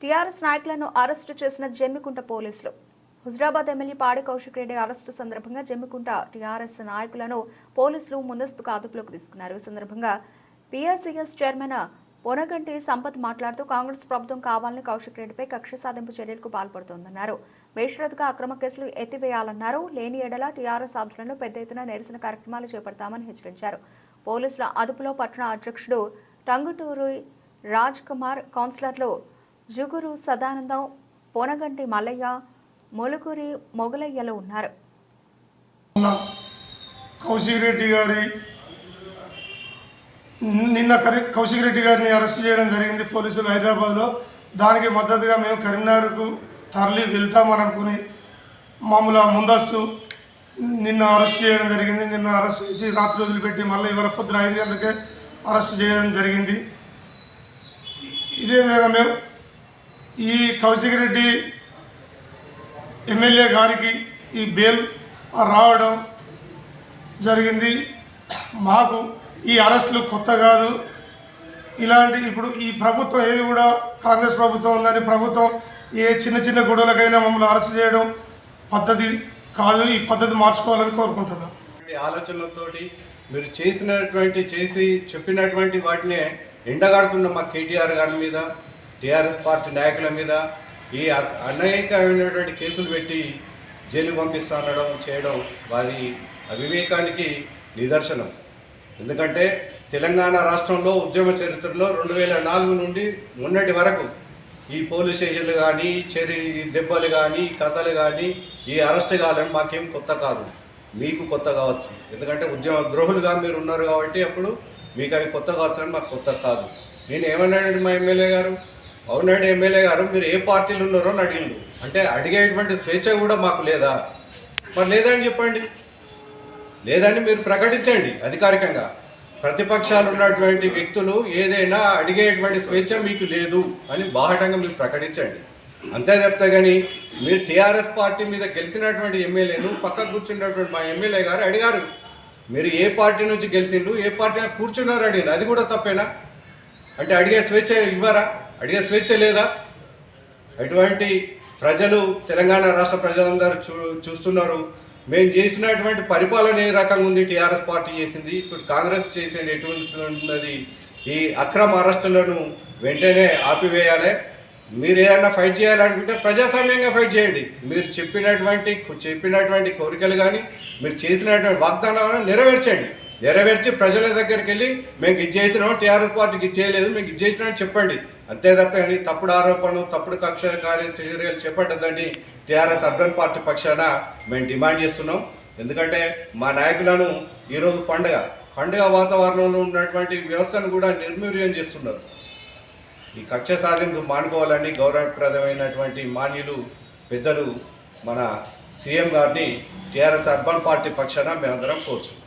TRS నాయకులను arrest చేసిన జమ్మికుంట పోలీసులు. హుజరాబాద్ ఎమ్మెల్యే పాడి కౌశిక్ రెడ్డి అరెస్టు సందర్భంగా జమ్మికుంట టీఆర్ఎస్ నాయకులను పోలీసులు ముందస్తుగా అదుపులోకి తీసుకున్నారు. ఈ సందర్భంగా పీఎస్సీఎస్ చైర్మన్ పొనగంటి సంపత్ మాట్లాడుతూ కాంగ్రెస్ ప్రభుత్వం కావాలని కౌశిక్ రెడ్డిపై కక్ష సాధింపు చర్యలకు పాల్పడుతోందన్నారు. బేషరతుగా అక్రమ కేసులు ఎత్తివేయాలన్నారు. లేని ఎడల టీఆర్ఎస్ ఆధ్వర్యంలో పెద్ద ఎత్తున నిరసన కార్యక్రమాలు చేపడతామని హెచ్చరించారు. పోలీసుల అదుపులో పట్టణ అధ్యక్షుడు టంగుటూరి రాజ్ కుమార్, కౌన్సిలర్లు జుగురు సదానందం, పొనగంటి మల్లయ్య, మొలుగురి మొగలయ్యలు ఉన్నారు. కౌశిక్ రెడ్డి గారిని అరెస్ట్ చేయడం జరిగింది పోలీసులు హైదరాబాద్లో. దానికి మద్దతుగా మేము కరీంనగర్కు తరలి వెళ్తామని అనుకుని మామూలు ముందస్తు నిన్న అరెస్ట్ చేయడం జరిగింది. నిన్న అరెస్ట్ చేసి రాత్రి వదిలిపెట్టి మళ్ళీ ఇవాళ పొద్దున 5 గంటలకే అరెస్ట్ చేయడం జరిగింది. ఇదే విధంగా మేము ఈ కౌశిక్ రెడ్డి ఎమ్మెల్యే గారికి ఈ బెయిల్ రావడం జరిగింది. మాకు ఈ అరెస్టులు కొత్త కాదు. ఇలాంటి ఇప్పుడు ఈ ప్రభుత్వం ఏది కూడా కాంగ్రెస్ ప్రభుత్వం ఉందని ప్రభుత్వం ఏ చిన్న చిన్న గొడవలకైనా మమ్మల్ని అరెస్ట్ చేయడం పద్ధతి కాదు. ఈ పద్ధతి మార్చుకోవాలని కోరుకుంటున్నాం. ఆలోచనలతోటి మీరు చేసి చెప్పినటువంటి వాటిని ఎండగాడుతున్న మా కేటీఆర్ గారి మీద, టీఆర్ఎస్ పార్టీ నాయకుల మీద ఈ అనేకమైనటువంటి కేసులు పెట్టి జైలు పంపిస్తానడం చేయడం వారి అవివేకానికి నిదర్శనం. ఎందుకంటే తెలంగాణ రాష్ట్రంలో ఉద్యమ చరిత్రలో 2004 నుండి మొన్నటి వరకు ఈ పోలీస్ స్టేషన్లు కానీ, దెబ్బలు కానీ, కథలు కానీ, ఈ అరెస్ట్ కావాలని మాకేం కొత్త కాదు. మీకు కొత్త కావచ్చు, ఎందుకంటే ఉద్యమ ద్రోహులుగా మీరు ఉన్నారు కాబట్టి అప్పుడు మీకు అవి కొత్త కావచ్చు అని మాకు కొత్త కాదు. నేను ఏమన్నానండి మా ఎమ్మెల్యే గారు, అవునండి ఎమ్మెల్యే గారు మీరు ఏ పార్టీలు ఉన్నారో అని అడిగిండు. అంటే అడిగేటువంటి స్వేచ్ఛ కూడా మాకు లేదా? మరి లేదని చెప్పండి, లేదని మీరు ప్రకటించండి అధికారికంగా. ప్రతిపక్షాలు ఉన్నటువంటి వ్యక్తులు ఏదైనా అడిగేటువంటి స్వేచ్ఛ మీకు లేదు అని బాహటంగా మీరు ప్రకటించండి. అంతే చెప్తా కానీ మీరు టీఆర్ఎస్ పార్టీ మీద గెలిచినటువంటి ఎమ్మెల్యేను పక్కకు కూర్చున్నటువంటి మా ఎమ్మెల్యే గారు అడిగారు, మీరు ఏ పార్టీ నుంచి గెలిచిండ్రు, ఏ పార్టీ కూర్చున్నారు అడిగారు. అది కూడా తప్పేనా? అంటే అడిగే స్వేచ్ఛ ఇవ్వరా? అడిగే స్వేచ్ఛ లేదా? అటువంటి ప్రజలు, తెలంగాణ రాష్ట్ర ప్రజలందరూ చూస్తున్నారు. మేము చేసినటువంటి పరిపాలన ఏ రకంగా ఉంది, టీఆర్ఎస్ పార్టీ చేసింది, ఇప్పుడు కాంగ్రెస్ చేసేది ఎటువంటి ఉన్నది. ఈ అక్రమ అరెస్టులను వెంటనే ఆపివేయాలి. మీరు ఏదైనా ఫైట్ చేయాలనుకుంటే ప్రజాస్వామ్యంగా ఫైట్ చేయండి. మీరు చెప్పినటువంటి కోరికలు కానీ, మీరు చేసినటువంటి వాగ్దానాలను నెరవేర్చి ప్రజల దగ్గరికి వెళ్ళి మేము ఇది చేసినాం, టీఆర్ఎస్ పార్టీకి ఇది చేయలేదు, మేము ఇది చేసినామని చెప్పండి. అంతే తప్ప తప్పుడు ఆరోపణలు, తప్పుడు కక్ష చర్యలు చేపట్టద్దని టీఆర్ఎస్ అర్బన్ పార్టీ పక్షాన మేము డిమాండ్ చేస్తున్నాం. ఎందుకంటే మా నాయకులను ఈరోజు పండుగ వాతావరణంలో ఉన్నటువంటి వ్యవస్థను కూడా నిర్వీర్యం చేస్తున్నారు. ఈ కక్ష సాధింపు మానుకోవాలని గౌరవప్రదమైనటువంటి మాన్యులు పెద్దలు మన సీఎం గారిని టీఆర్ఎస్ అర్బన్ పార్టీ పక్షాన మేమందరం కోరుచున్నాం.